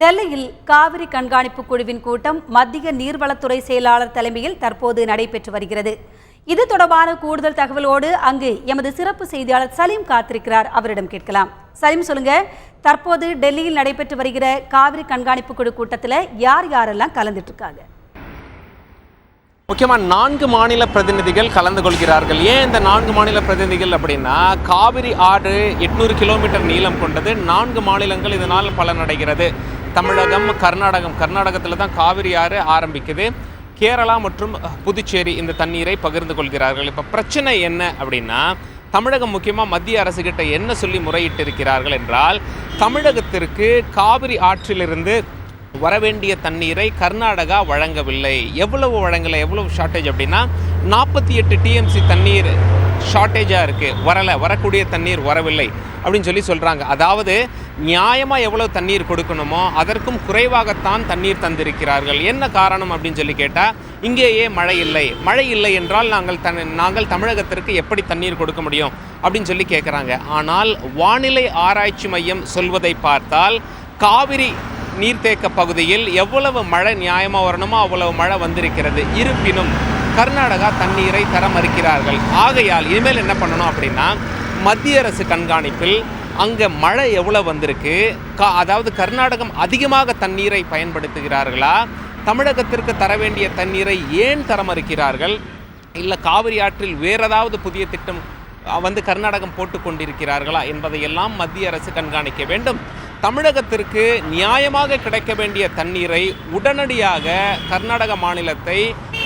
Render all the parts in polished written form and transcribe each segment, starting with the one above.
டெல்லியில் காவிரி கண்காணிப்பு குழுவின் கூட்டம் மத்திய நீர்வளத்துறை செயலாளர் தலைமையில் தற்போது நடைபெற்று வருகிறது. இது தொடர்பான கூடுதல் தகவலோடு அங்கு எமது சிறப்பு செய்தியாளர் சலீம் காத்திருக்கிறார். அவரிடம் கேட்கலாம். சலீம், சொல்லுங்க, தற்போது டெல்லியில் நடைபெற்று வருகிற காவிரி கண்காணிப்பு குழு கூட்டத்தில் யார் யாரெல்லாம் கலந்துட்டு இருக்காங்க? முக்கியமாக 4 மாநில பிரதிநிதிகள் கலந்து கொள்கிறார்கள். ஏன் இந்த 4 மாநில பிரதிநிதிகள் அப்படின்னா, காவிரி ஆறு 800 கிலோமீட்டர் நீளம் கொண்டது. 4 மாநிலங்கள் இதனால் பலனடைகிறது. தமிழகம், கர்நாடகத்தில் தான் காவிரி ஆறு ஆரம்பிக்குது. கேரளா மற்றும் புதுச்சேரி இந்த தண்ணீரை பகிர்ந்து கொள்கிறார்கள். இப்போ பிரச்சனை என்ன அப்படின்னா, தமிழகம் முக்கியமாக மத்திய அரசுகிட்ட என்ன சொல்லி முறையிட்டு இருக்கிறார்கள் என்றால், தமிழகத்திற்கு காவிரி ஆற்றிலிருந்து வரவேண்டிய தண்ணீரை கர்நாடகா வழங்கவில்லை. எவ்வளவு ஷார்ட்டேஜ் அப்படின்னா 48 டிஎம்சி தண்ணீர் ஷார்ட்டேஜாக இருக்குது. வரக்கூடிய தண்ணீர் வரவில்லை அப்படின்னு சொல்லி சொல்கிறாங்க. அதாவது நியாயமாக எவ்வளவு தண்ணீர் கொடுக்கணுமோ அதற்கும் குறைவாகத்தான் தண்ணீர் தந்திருக்கிறார்கள். என்ன காரணம் அப்படின்னு சொல்லி கேட்டால், இங்கேயே மழை இல்லை என்றால் நாங்கள் தமிழகத்திற்கு எப்படி தண்ணீர் கொடுக்க முடியும் அப்படின்னு சொல்லி கேட்குறாங்க. ஆனால் வானிலை ஆராய்ச்சி மையம் சொல்வதை பார்த்தால், காவிரி நீர்த்தேக்க பகுதியில் எவ்வளவு மழை நியாயமாக வரணுமோ அவ்வளவு மழை வந்திருக்கிறது. இருப்பினும் கர்நாடகா தண்ணீரை தர மறுக்கிறார்கள். ஆகையால் இனிமேல் என்ன பண்ணணும் அப்படின்னா, மத்திய அரசு கண்காணிப்பில் அங்கே மழை எவ்வளோ வந்திருக்கு, அதாவது கர்நாடகம் அதிகமாக தண்ணீரை பயன்படுத்துகிறார்களா, தமிழகத்திற்கு தர வேண்டிய தண்ணீரை ஏன் தர மறுக்கிறார்கள், இல்லை காவிரி ஆற்றில் வேறு ஏதாவது புதிய திட்டம் கர்நாடகம் போட்டு கொண்டிருக்கிறார்களா என்பதையெல்லாம் மத்திய அரசு கண்காணிக்க வேண்டும். தமிழகத்திற்கு நியாயமாக கிடைக்க வேண்டிய தண்ணீரை உடனடியாக கர்நாடக மாநிலத்தை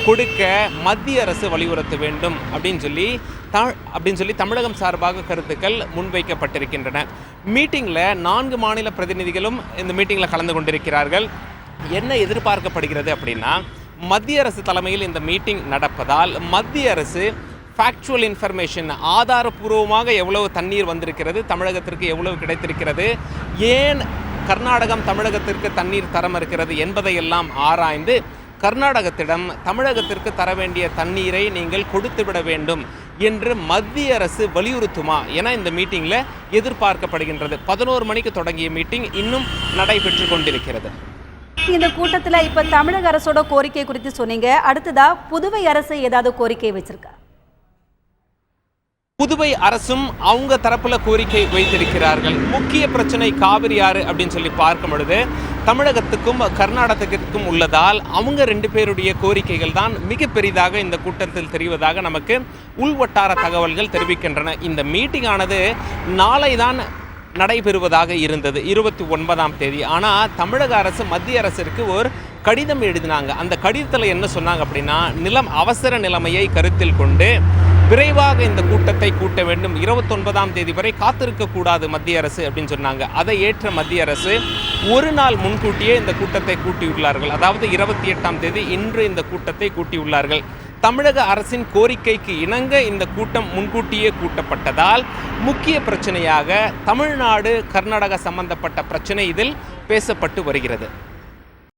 கொடுக்க மத்திய அரசு வலியுறுத்த வேண்டும் அப்படின்னு சொல்லி தமிழகம் சார்பாக கருத்துக்கள் முன்வைக்கப்பட்டிருக்கின்றன. மீட்டிங்கில் 4 மாநில பிரதிநிதிகளும் இந்த மீட்டிங்கில் கலந்து கொண்டிருக்கிறார்கள். என்ன எதிர்பார்க்கப்படுகிறது அப்படின்னா, மத்திய அரசு தலைமையில் இந்த மீட்டிங் நடப்பதால் மத்திய அரசு ஃபேக்சுவல் இன்ஃபர்மேஷன், ஆதாரபூர்வமாக எவ்வளவு தண்ணீர் வந்திருக்கிறது, தமிழகத்திற்கு எவ்வளவு கிடைத்திருக்கிறது, ஏன் கர்நாடகம் தமிழகத்திற்கு தண்ணீர் தர மறுக்கிறது என்பதையெல்லாம் ஆராய்ந்து கர்நாடகத்திடம் தமிழகத்திற்கு தர வேண்டிய தண்ணீரை நீங்கள் கொடுத்துவிட வேண்டும் என்று மத்திய அரசு வலியுறுத்துமா என இந்த மீட்டிங்கில் எதிர்பார்க்கப்படுகின்றது. 11 மணிக்கு தொடங்கிய மீட்டிங் இன்னும் நடைபெற்று கொண்டிருக்கிறது. இந்த கூட்டத்தில் இப்போ தமிழக அரசோட கோரிக்கை குறித்து சொன்னீங்க. அடுத்ததா புதுவை அரசு ஏதாவது கோரிக்கை வச்சிருக்கா? புதுவை அரசும் அவங்க தரப்புல கோரிக்கை வைத்திருக்கிறார்கள். முக்கிய பிரச்சனை காவிரி ஆறு அப்படின்னு சொல்லி பார்க்கும் பொழுது தமிழகத்துக்கும் கர்நாடகத்திற்கும் உள்ளதால் அவங்க 2 பேருடைய கோரிக்கைகள் தான் மிக பெரிதாக இந்த கூட்டத்தில் தெரிவதாக நமக்கு உள்வட்டார தகவல்கள் தெரிவிக்கின்றன. இந்த மீட்டிங் ஆனது நாளை தான் நடைபெறுவதாக இருந்தது, 29ஆம் தேதி. ஆனால் தமிழக அரசு மத்திய அரசிற்கு ஒரு கடிதம் எழுதினாங்க. அந்த கடிதத்தில் என்ன சொன்னாங்க அப்படின்னா, அவசர நிலைமையை கருத்தில் கொண்டு விரைவாக இந்த கூட்டத்தை கூட்ட வேண்டும், 29ஆம் தேதி வரை காத்திருக்கக்கூடாது மத்திய அரசு அப்படின்னு சொன்னாங்க. அதை ஏற்ற மத்திய அரசு ஒரு நாள் முன்கூட்டியே இந்த கூட்டத்தை கூட்டியுள்ளார்கள். அதாவது 28ஆம் தேதி இன்று இந்த கூட்டத்தை கூட்டியுள்ளார்கள். தமிழக அரசின் கோரிக்கைக்கு இணங்க இந்த கூட்டம் முன்கூட்டியே கூட்டப்பட்டதால் முக்கிய பிரச்சனையாக தமிழ்நாடு கர்நாடகா சம்பந்தப்பட்ட பிரச்சனை இதில் பேசப்பட்டு வருகிறது.